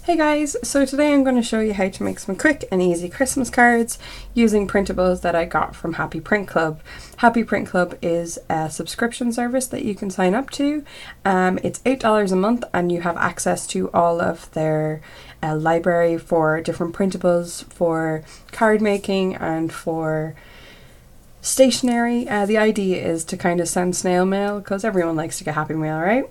Hey guys, so today I'm going to show you how to make some quick and easy Christmas cards using printables that I got from Happy Print Club. Happy Print Club is a subscription service that you can sign up to. It's $8 a month and you have access to all of their library for different printables, for card making and for stationery. The idea is to kind of send snail mail because everyone likes to get happy mail, right?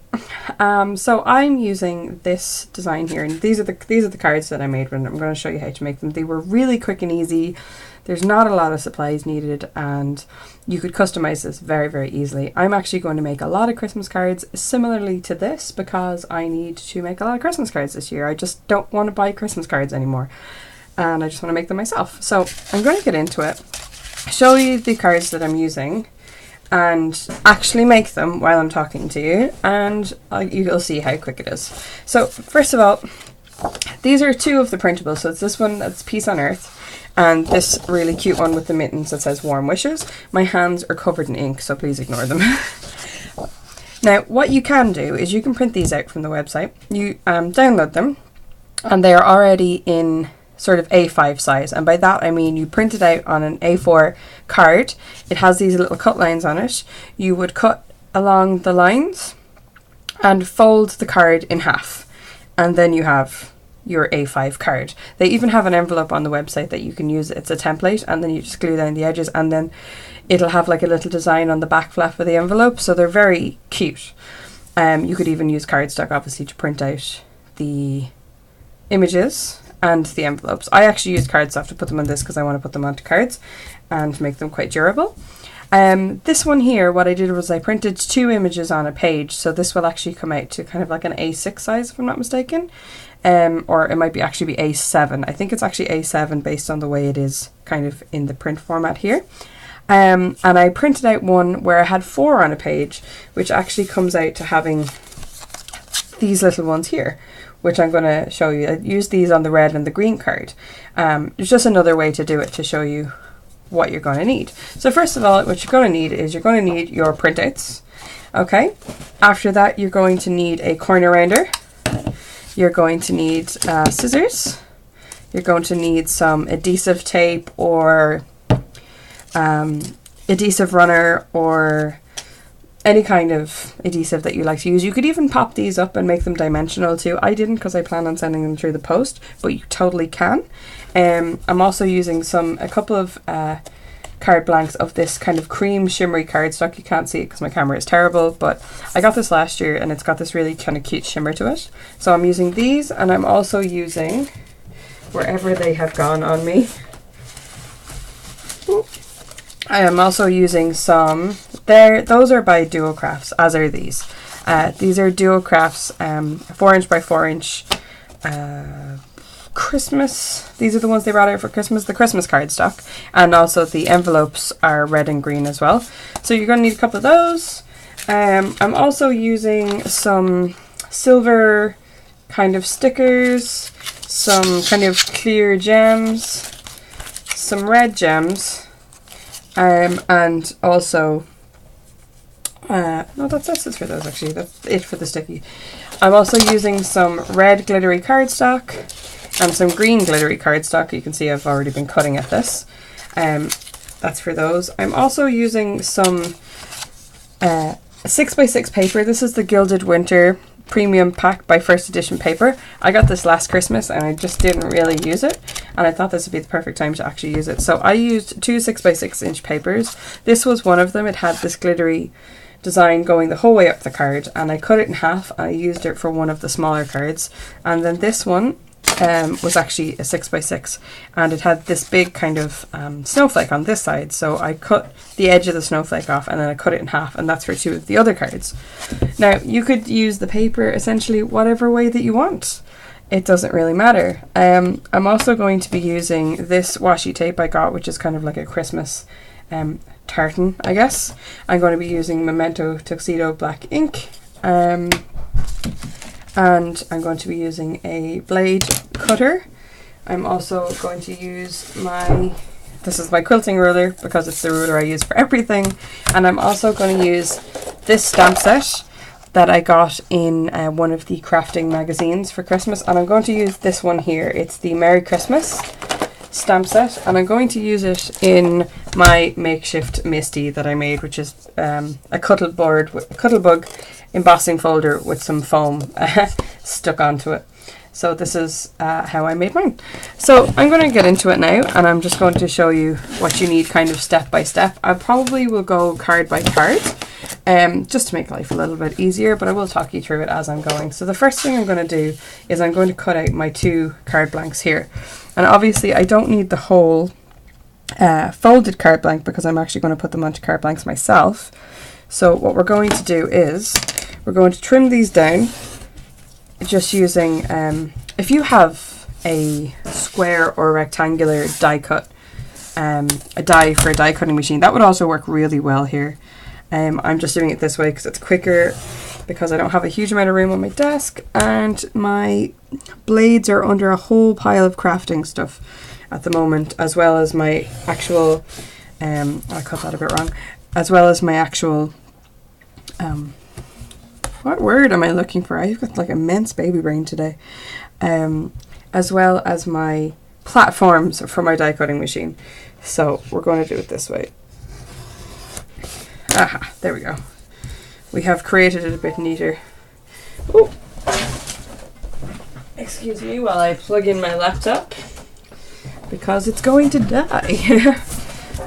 So I'm using this design here, and these are the cards that I made, and I'm going to show you how to make them. They were really quick and easy. There's not a lot of supplies needed, and you could customize this very, very easily. I'm actually going to make a lot of Christmas cards similarly to this because I need to make a lot of Christmas cards this year. I just don't want to buy Christmas cards anymore, and I just want to make them myself. So I'm going to get into it, show you the cards that I'm using and actually make them while I'm talking to you, and you'll see how quick it is. So first of all, these are two of the printables. So it's this one that's Peace on Earth and this really cute one with the mittens that says Warm Wishes. My hands are covered in ink, so please ignore them. Now what you can do is you can print these out from the website. You download them and they are already in sort of A5 size, and by that I mean you print it out on an A4 card. It has these little cut lines on it. You would cut along the lines and fold the card in half, and then you have your A5 card. They even have an envelope on the website that you can use. It's a template, and then you just glue down the edges, and then it'll have like a little design on the back flap of the envelope, so they're very cute. You could even use cardstock obviously to print out the images and the envelopes. I actually used cardstock to put them on this because I want to put them onto cards and make them quite durable. This one here, what I did was I printed two images on a page, so this will actually come out to kind of like an A6 size if I'm not mistaken, or it might be actually be A7. I think it's actually A7 based on the way it is kind of in the print format here. And I printed out one where I had 4 on a page, which actually comes out to having these little ones here, which I'm going to show you. I used these on the red and the green card. It's just another way to do it to show you what you're going to need. So first of all, what you're going to need is you're going to need your printouts. Okay. After that, you're going to need a corner rounder. You're going to need scissors. You're going to need some adhesive tape or adhesive runner or any kind of adhesive that you like to use. You could even pop these up and make them dimensional too. I didn't because I plan on sending them through the post, but you totally can. I'm also using a couple of card blanks of this kind of cream shimmery cardstock. You can't see it because my camera is terrible, but I got this last year and it's got this really kind of cute shimmer to it. So I'm using these, and I'm also using, wherever they have gone on me, I am also using some, those are by Duo Crafts, as are these. These are Duo Crafts 4" by 4" Christmas. These are the ones they brought out for Christmas, the Christmas cardstock. And also the envelopes are red and green as well. So you're going to need a couple of those. I'm also using some silver kind of stickers, some kind of clear gems, some red gems, and also no, that's it for those actually. That's it for the sticky. I'm also using some red glittery cardstock and some green glittery cardstock. You can see I've already been cutting at this. That's for those. I'm also using some 6x6 paper. This is the Gilded Winter Premium Pack by First Edition Paper. I got this last Christmas and I just didn't really use it, and I thought this would be the perfect time to actually use it. So I used 2 6x6 inch papers. This was one of them. It had this glittery design going the whole way up the card, and I cut it in half and I used it for one of the smaller cards. And then this one was actually a 6x6, and it had this big kind of snowflake on this side, so I cut the edge of the snowflake off and then I cut it in half, and that's for 2 of the other cards. Now you could use the paper essentially whatever way that you want. It doesn't really matter. I'm also going to be using this washi tape I got, which is kind of like a Christmas tartan, I guess. I'm going to be using Memento Tuxedo black ink, and I'm going to be using a blade cutter. I'm also going to use this is my quilting ruler because it's the ruler I use for everything, and I'm also going to use this stamp set. that I got in one of the crafting magazines for Christmas, and I'm going to use this one here. It's the Merry Christmas stamp set, and I'm going to use it in my makeshift Misty that I made, which is a Cuttlebug embossing folder with some foam stuck onto it. So this is how I made mine. So I'm going to get into it now, and I'm just going to show you what you need kind of step by step. I probably will go card by card, just to make life a little bit easier, but I will talk you through it as I'm going. So the first thing I'm going to do is I'm going to cut out my 2 card blanks here. And obviously I don't need the whole folded card blank, because I'm actually going to put them onto card blanks myself. So what we're going to do is we're going to trim these down, just using, if you have a square or rectangular die cut, a die for a die cutting machine, that would also work really well here. I'm just doing it this way because it's quicker, because I don't have a huge amount of room on my desk, and my blades are under a whole pile of crafting stuff at the moment, as well as my actual, I cut that a bit wrong, as well as my actual, what word am I looking for? I've got like immense baby brain today. As well as my platforms for my die cutting machine. So we're going to do it this way. Aha, there we go. We have created it a bit neater. Ooh. Excuse me while I plug in my laptop, because it's going to die.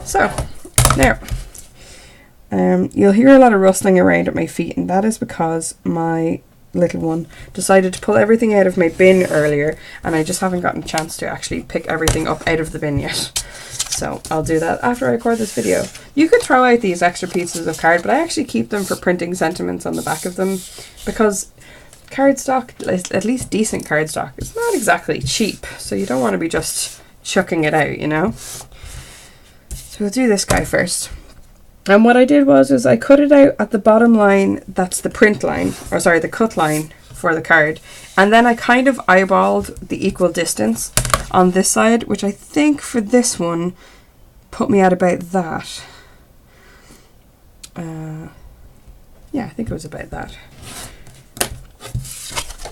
So, there. You'll hear a lot of rustling around at my feet, and that is because my little one decided to pull everything out of my bin earlier, and I just haven't gotten a chance to actually pick everything up out of the bin yet. So I'll do that after I record this video. You could throw out these extra pieces of card, but I actually keep them for printing sentiments on the back of them, because cardstock, at least decent cardstock, is not exactly cheap, so you don't want to be just chucking it out, you know? So we'll do this guy first. And what I did was I cut it out at the bottom line, that's the print line, or sorry, the cut line for the card. And then I kind of eyeballed the equal distance on this side, which I think for this one put me at about that. Yeah, I think it was about that.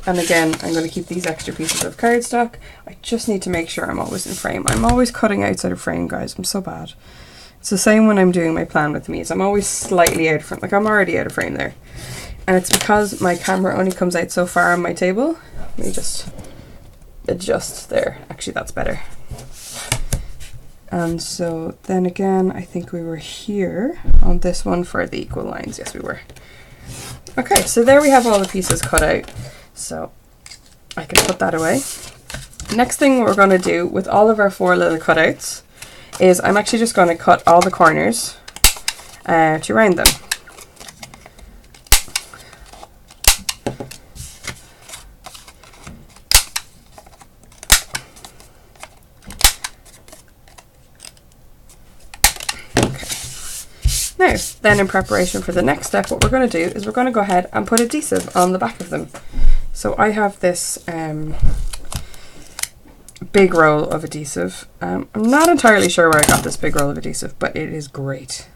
And again, I'm going to keep these extra pieces of cardstock. I just need to make sure I'm always in frame. I'm always cutting outside of frame, guys. I'm so bad. It's the same when I'm doing my plan with me. I'm always slightly out of frame. Like, I'm already out of frame there. And it's because my camera only comes out so far on my table. Let me just adjust there. Actually, that's better. And so then again, I think we were here on this one for the equal lines. Yes, we were. Okay, so there we have all the pieces cut out. So I can put that away. Next thing we're going to do with all of our 4 little cutouts is I'm actually just going to cut all the corners to round them. Now, then in preparation for the next step, what we're going to do is we're going to go ahead and put adhesive on the back of them. So I have this big roll of adhesive. I'm not entirely sure where I got this big roll of adhesive, but it is great.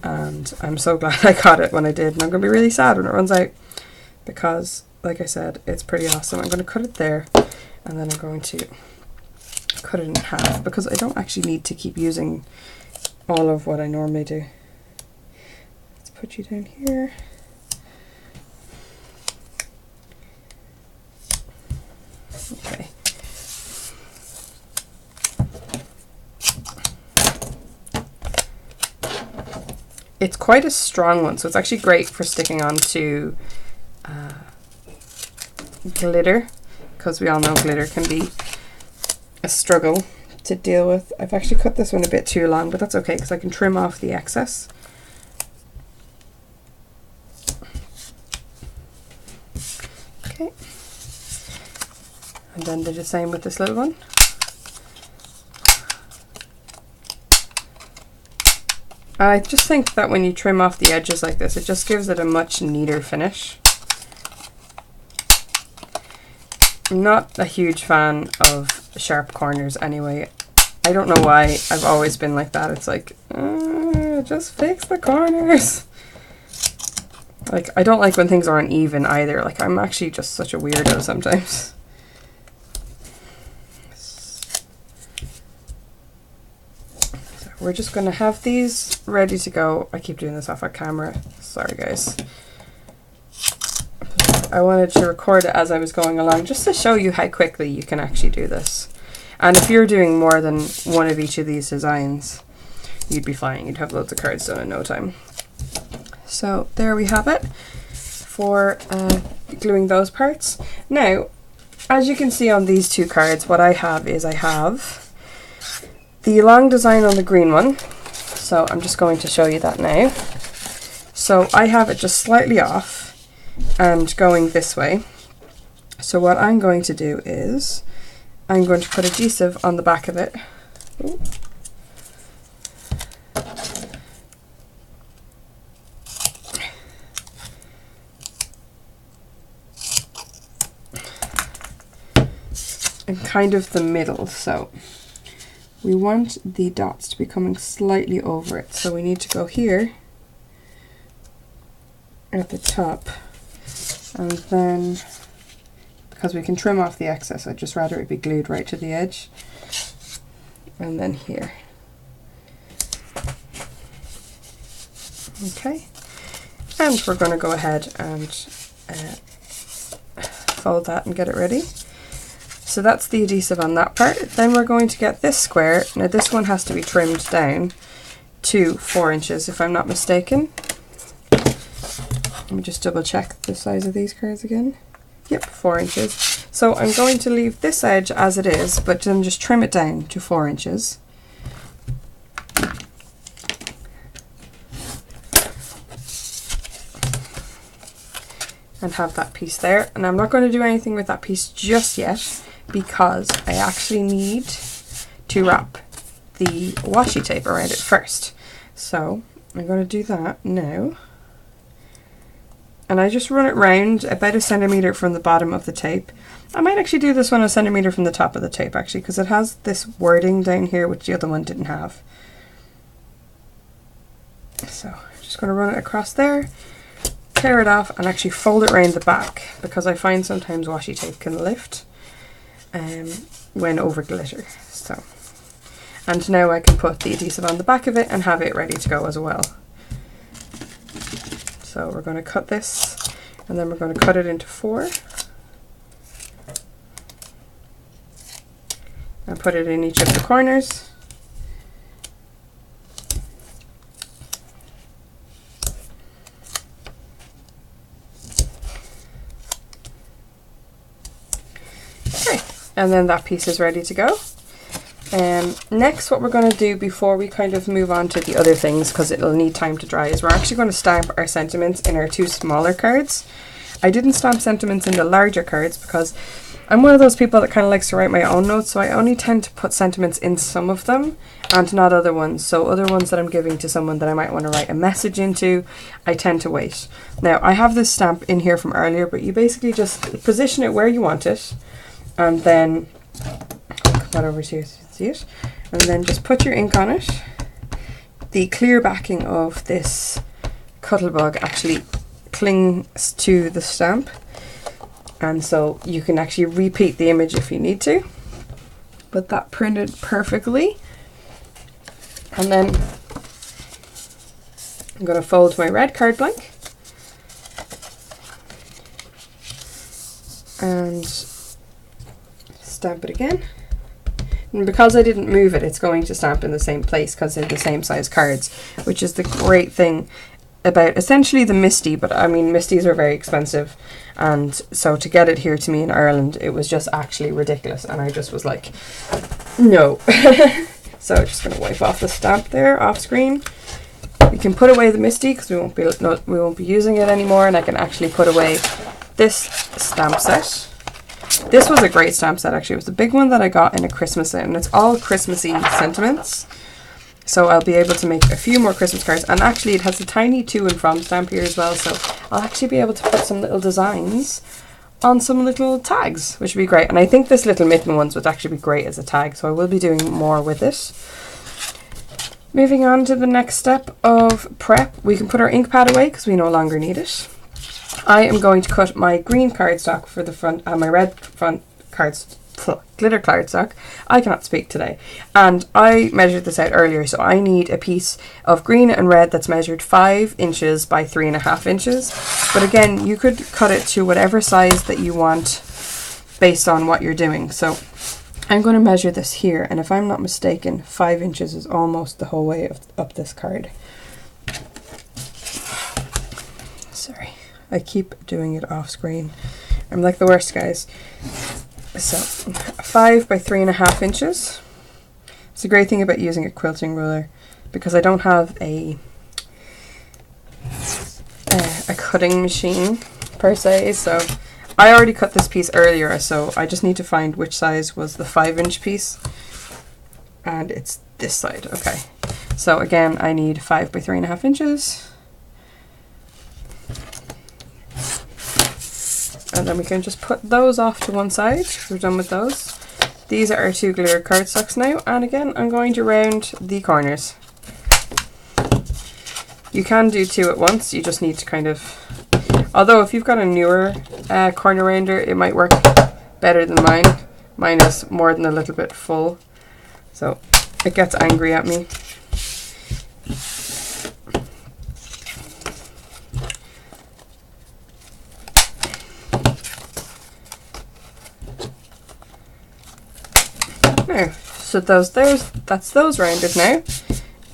And I'm so glad I got it when I did. And I'm going to be really sad when it runs out, because, like I said, it's pretty awesome. I'm going to cut it there, and then I'm going to cut it in half, because I don't actually need to keep using all of what I normally do. Let's put you down here. Okay. It's quite a strong one, so it's actually great for sticking onto glitter, because we all know glitter can be a struggle to deal with. I've actually cut this one a bit too long, but that's okay, because I can trim off the excess. Okay. And then do the same with this little one. And I just think that when you trim off the edges like this, it just gives it a much neater finish. I'm not a huge fan of sharp corners anyway. I don't know why. I've always been like that. It's like, just fix the corners. Like, I don't like when things are uneven either. Like, I'm actually just such a weirdo sometimes. So we're just going to have these ready to go. I keep doing this off our camera. Sorry, guys. I wanted to record it as I was going along just to show you how quickly you can actually do this. And if you're doing more than one of each of these designs, you'd be flying. You'd have loads of cards done in no time. So there we have it for gluing those parts. Now, as you can see on these two cards, what I have is I have the long design on the green one. So I'm just going to show you that now. So I have it just slightly off and going this way. So what I'm going to do is I'm going to put adhesive on the back of it. Ooh. In kind of the middle, so we want the dots to be coming slightly over it, so we need to go here at the top. And then, because we can trim off the excess, I'd just rather it be glued right to the edge. And then here. Okay. And we're going to go ahead and fold that and get it ready. So that's the adhesive on that part. Then we're going to get this square. Now this one has to be trimmed down to 4 inches if I'm not mistaken. Let me just double check the size of these cards again. Yep, 4 inches. So I'm going to leave this edge as it is, but then just trim it down to 4 inches. And have that piece there. And I'm not going to do anything with that piece just yet because I actually need to wrap the washi tape around it first. So I'm going to do that now. And I just run it round about 1 centimetre from the bottom of the tape. I might actually do this one 1 centimetre from the top of the tape actually, because it has this wording down here which the other one didn't have. So I'm just going to run it across there, tear it off and actually fold it around the back, because I find sometimes washi tape can lift when over glitter. So, and now I can put the adhesive on the back of it and have it ready to go as well. So we're going to cut this and then we're going to cut it into 4 and put it in each of the corners. Okay, and then that piece is ready to go. Next, what we're going to do before we kind of move on to the other things, because it'll need time to dry, is we're actually going to stamp our sentiments in our 2 smaller cards. I didn't stamp sentiments in the larger cards because I'm one of those people that kind of likes to write my own notes, so I only tend to put sentiments in some of them and not other ones. So other ones that I'm giving to someone that I might want to write a message into, I tend to wait. Now, I have this stamp in here from earlier, but you basically just position it where you want it and then put that over to you. See it, and then just put your ink on it. The clear backing of this Cuttlebug actually clings to the stamp, and so you can actually repeat the image if you need to. But that printed perfectly, and then I'm going to fold my red card blank and stamp it again. And because I didn't move it, it's going to stamp in the same place because they're the same size cards, which is the great thing about essentially the Misty. But I mean, Misties are very expensive, and so to get it here to me in Ireland, it was just actually ridiculous, and I just was like, no. So I'm just going to wipe off the stamp there off screen. We can put away the Misty because we won't be using it anymore, and I can actually put away this stamp set. This was a great stamp set actually. It was the big one that I got in a Christmas set, and it's all Christmassy sentiments. So I'll be able to make a few more Christmas cards, and actually it has a tiny to and from stamp here as well, so I'll actually be able to put some little designs on some little tags, which would be great. And I think this little mitten ones would actually be great as a tag, so I will be doing more with it. Moving on to the next step of prep, we can put our ink pad away because we no longer need it. I am going to cut my green cardstock for the front and my red front glitter cardstock. I cannot speak today. And I measured this out earlier, so I need a piece of green and red that's measured 5 inches by 3.5 inches. But again, you could cut it to whatever size that you want based on what you're doing. So I'm going to measure this here, and if I'm not mistaken, 5 inches is almost the whole way up this card. Sorry, I keep doing it off screen. I'm like the worst, guys. So 5 by 3.5 inches. It's a great thing about using a quilting ruler, because I don't have a cutting machine per se, so I already cut this piece earlier, so I just need to find which size was the 5-inch piece, and it's this side. Okay, so again, I need 5 by 3.5 inches, and then we can just put those off to one side. We're done with those. These are our 2 glitter cardstocks now, and again, I'm going to round the corners. You can do 2 at once, you just need to kind of, although if you've got a newer corner rounder, it might work better than mine. Mine is more than a little bit full, so it gets angry at me. Now, so that's those rounded now.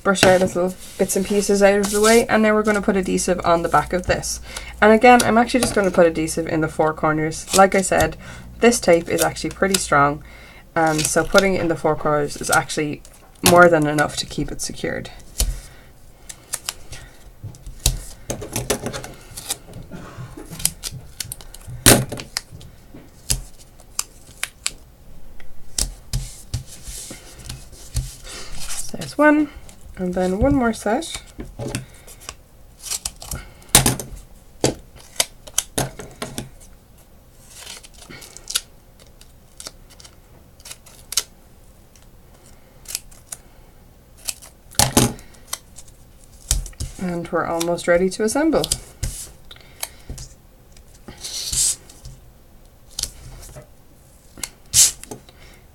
Brush our little bits and pieces out of the way, and now we're going to put adhesive on the back of this. And again, I'm actually just going to put adhesive in the 4 corners. Like I said, this tape is actually pretty strong, and so putting it in the 4 corners is actually more than enough to keep it secured. So there's one. And then one more set. And we're almost ready to assemble.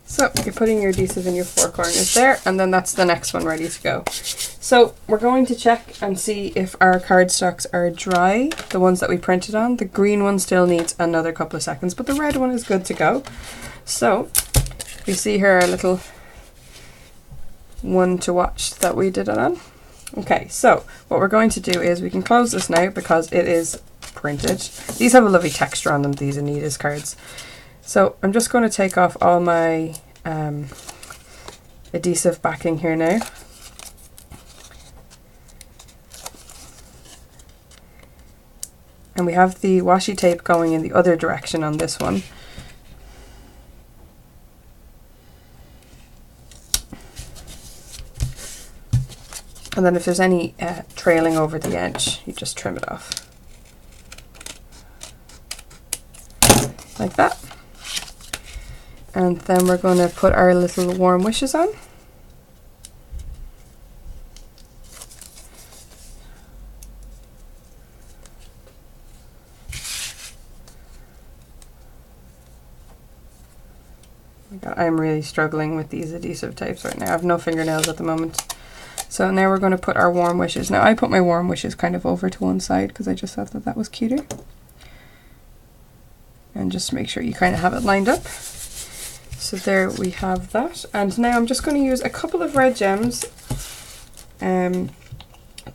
So you're putting your adhesive in your 4 corners there, and then that's the next one ready to go. So we're going to check and see if our cardstocks are dry, the ones that we printed on. The green one still needs another couple of seconds, but the red one is good to go. So you see here a little one to watch that we did it on. Okay, so what we're going to do is we can close this now because it is printed. These have a lovely texture on them, these Anita's cards. So I'm just going to take off all my adhesive backing here now. And we have the washi tape going in the other direction on this one. And then if there's any trailing over the edge, you just trim it off. Like that. And then we're going to put our little warm wishes on. I'm really struggling with these adhesive tapes right now. I have no fingernails at the moment. So now we're going to put our warm wishes. Now I put my warm wishes kind of over to one side because I just thought that that was cuter. And just make sure you kind of have it lined up. So there we have that. And now I'm just going to use a couple of red gems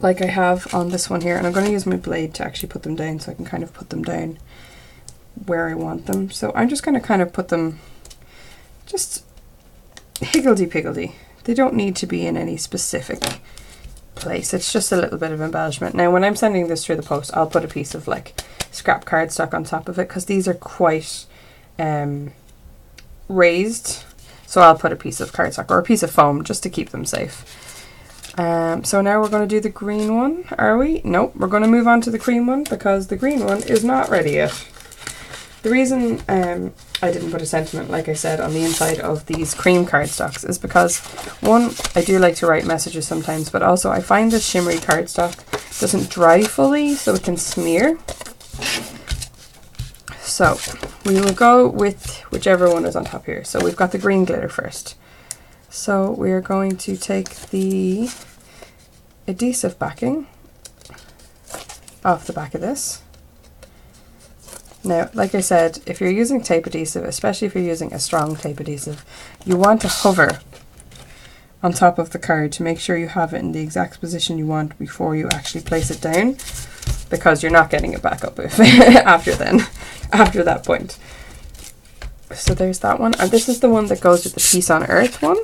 like I have on this one here. And I'm going to use my blade to actually put them down so I can kind of put them down where I want them. So I'm just going to kind of put them just higgledy-piggledy. They don't need to be in any specific place. It's just a little bit of embellishment. Now when I'm sending this through the post, I'll put a piece of like scrap cardstock on top of it because these are quite raised. So I'll put a piece of cardstock or a piece of foam just to keep them safe. So now we're going to do the green one, are we? Nope, we're going to move on to the cream one because the green one is not ready yet. The reason I didn't put a sentiment, like I said, on the inside of these cream cardstocks is because, one, I do like to write messages sometimes, but also I find this shimmery cardstock doesn't dry fully, so it can smear. So we will go with whichever one is on top here. So we've got the green glitter first. So we're going to take the adhesive backing off the back of this. Now, like I said, if you're using tape adhesive, especially if you're using a strong tape adhesive, you want to hover on top of the card to make sure you have it in the exact position you want before you actually place it down, because you're not getting it back up if after that point. So there's that one, and this is the one that goes with the Peace on Earth one.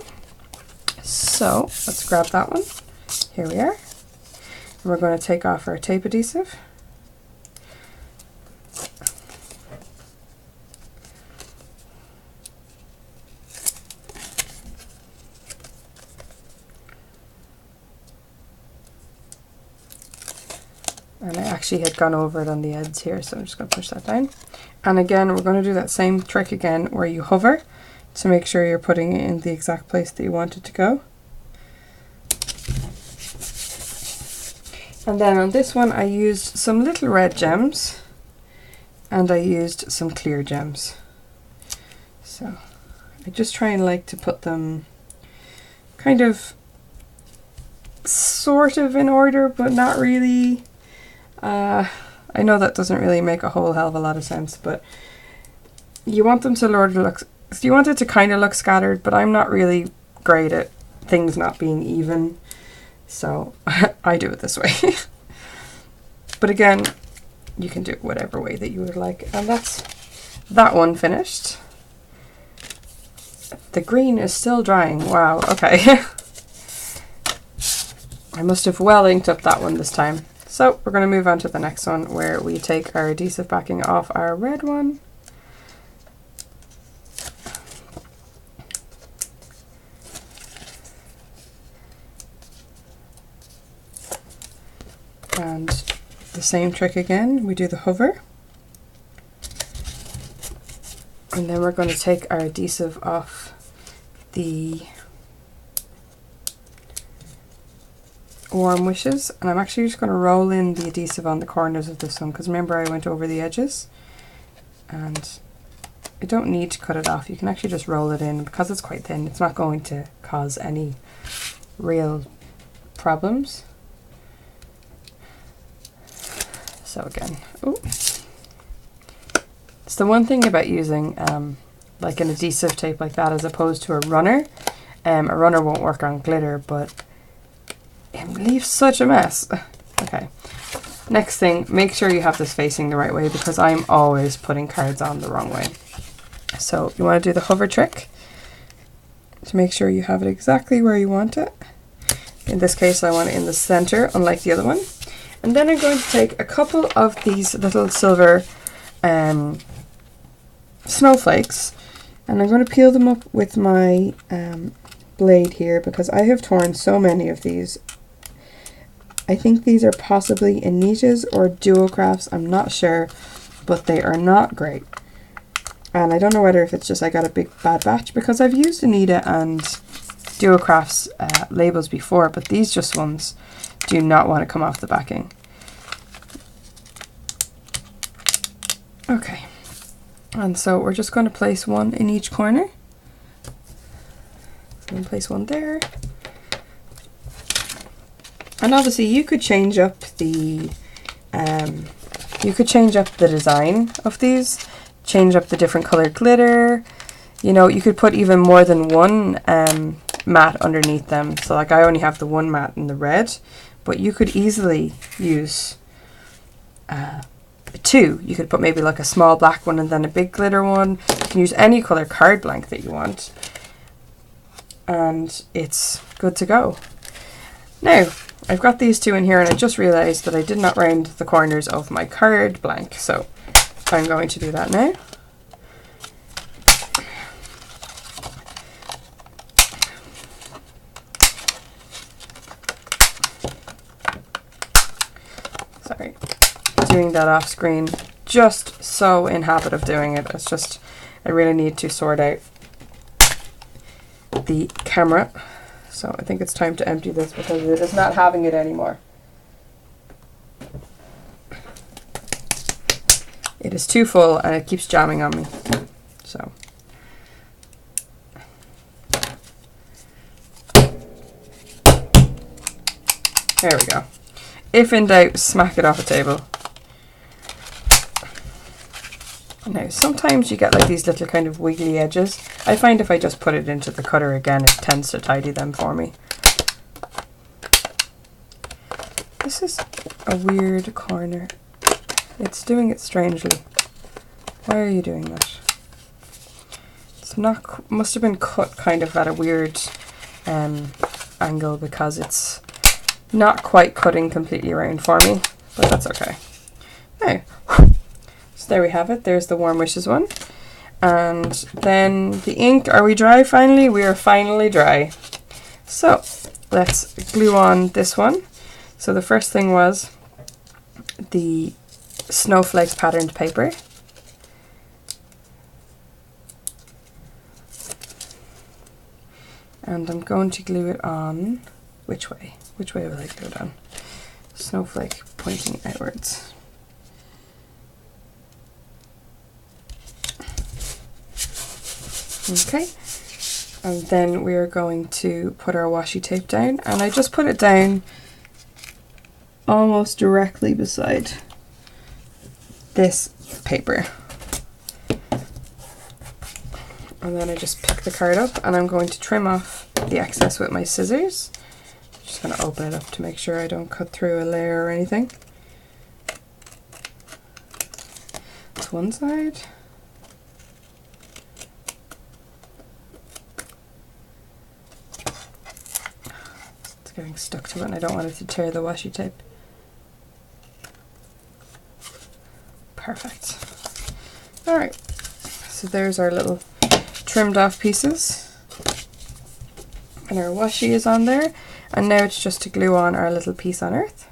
So let's grab that one. Here we are. And we're going to take off our tape adhesive. And I actually had gone over it on the edge here, so I'm just going to push that down. And again, we're going to do that same trick again, where you hover to make sure you're putting it in the exact place that you want it to go. And then on this one, I used some little red gems, and I used some clear gems. So I just try and like to put them kind of sort of in order, but not really. I know that doesn't really make a whole hell of a lot of sense, but you want them to you want it to kind of look scattered, but I'm not really great at things not being even, so I do it this way. But again, you can do it whatever way that you would like. And that's that one finished. The green is still drying. Wow, okay. I must have well inked up that one this time. So we're going to move on to the next one, where we take our adhesive backing off our red one. And the same trick again, we do the hover. And then we're going to take our adhesive off the Warm Wishes, and I'm actually just going to roll in the adhesive on the corners of this one, because remember I went over the edges, and you don't need to cut it off. You can actually just roll it in, because it's quite thin. It's not going to cause any real problems. So again, ooh. It's the one thing about using like an adhesive tape like that as opposed to a runner. A runner won't work on glitter, but it leaves such a mess. Okay, next thing, make sure you have this facing the right way, because I'm always putting cards on the wrong way. So you want to do the hover trick to make sure you have it exactly where you want it. In this case, I want it in the center, unlike the other one. And then I'm going to take a couple of these little silver snowflakes, and I'm going to peel them up with my blade here, because I have torn so many of these. I think these are possibly Anita's or Duocrafts, I'm not sure, but they are not great. And I don't know whether if it's just I got a big bad batch, because I've used Anita and Duocrafts labels before, but these just ones do not want to come off the backing. Okay, and so we're just going to place one in each corner. I'm going to place one there. And obviously you could change up the design of these, change up the different colored glitter. You know, you could put even more than one mat underneath them. So like I only have the one mat in the red, but you could easily use two. You could put maybe like a small black one and then a big glitter one. You can use any color card blank that you want, and it's good to go. Now I've got these two in here, and I just realized that I did not round the corners of my card blank, so I'm going to do that now. Sorry, doing that off screen, just so in habit of doing it. It's just, I really need to sort out the camera. So I think it's time to empty this, because it is not having it anymore. It is too full and it keeps jamming on me. So. There we go. If in doubt, smack it off a table. Now, sometimes you get like these little kind of wiggly edges. I find if I just put it into the cutter again, it tends to tidy them for me. This is a weird corner. It's doing it strangely. Why are you doing that? It's not, must have been cut kind of at a weird angle because it's not quite cutting completely around for me, but that's okay. Now, so there we have it. There's the Warm Wishes one. And then the ink. Are we dry finally? We are finally dry. So let's glue on this one. So the first thing was the snowflakes patterned paper. And I'm going to glue it on. Which way? Which way will I glue it on? Snowflake pointing outwards. Okay, and then we're going to put our washi tape down, and I just put it down almost directly beside this paper. And then I just pick the card up and I'm going to trim off the excess with my scissors. Just going to open it up to make sure I don't cut through a layer or anything. That's one side. It's getting stuck to it and I don't want it to tear the washi tape. Perfect. Alright, so there's our little trimmed off pieces. And our washi is on there. And now it's just to glue on our little piece on earth.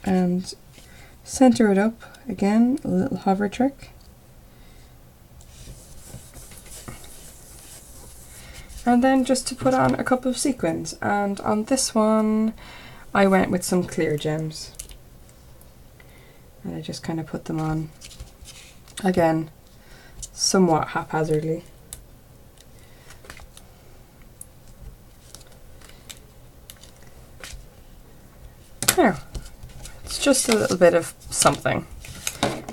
And center it up again, a little hover trick. And then just to put on a couple of sequins. And on this one, I went with some clear gems. And I just kind of put them on, again, somewhat haphazardly. Now, it's just a little bit of something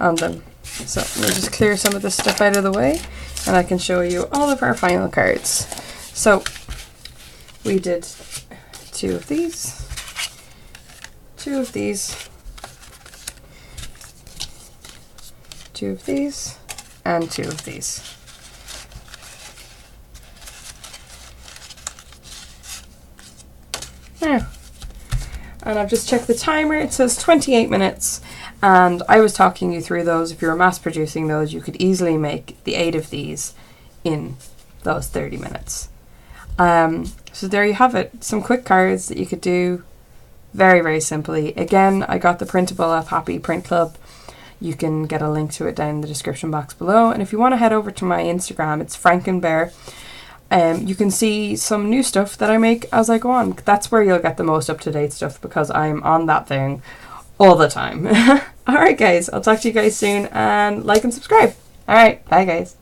on them. So we'll just clear some of this stuff out of the way and I can show you all of our final cards. So we did 2 of these, 2 of these, 2 of these, and 2 of these. Now, and I've just checked the timer, it says 28 minutes, and I was talking you through those. If you were mass producing those, you could easily make the 8 of these in those 30 minutes. So there you have it, some quick cards that you could do very, very simply. Again, I got the printable off Happy Print Club. You can get a link to it down in the description box below. And if you want to head over to my Instagram, it's Frankenbear. You can see some new stuff that I make as I go on. That's where you'll get the most up-to-date stuff because I'm on that thing all the time. Alright guys, I'll talk to you guys soon and like and subscribe. Alright, bye guys.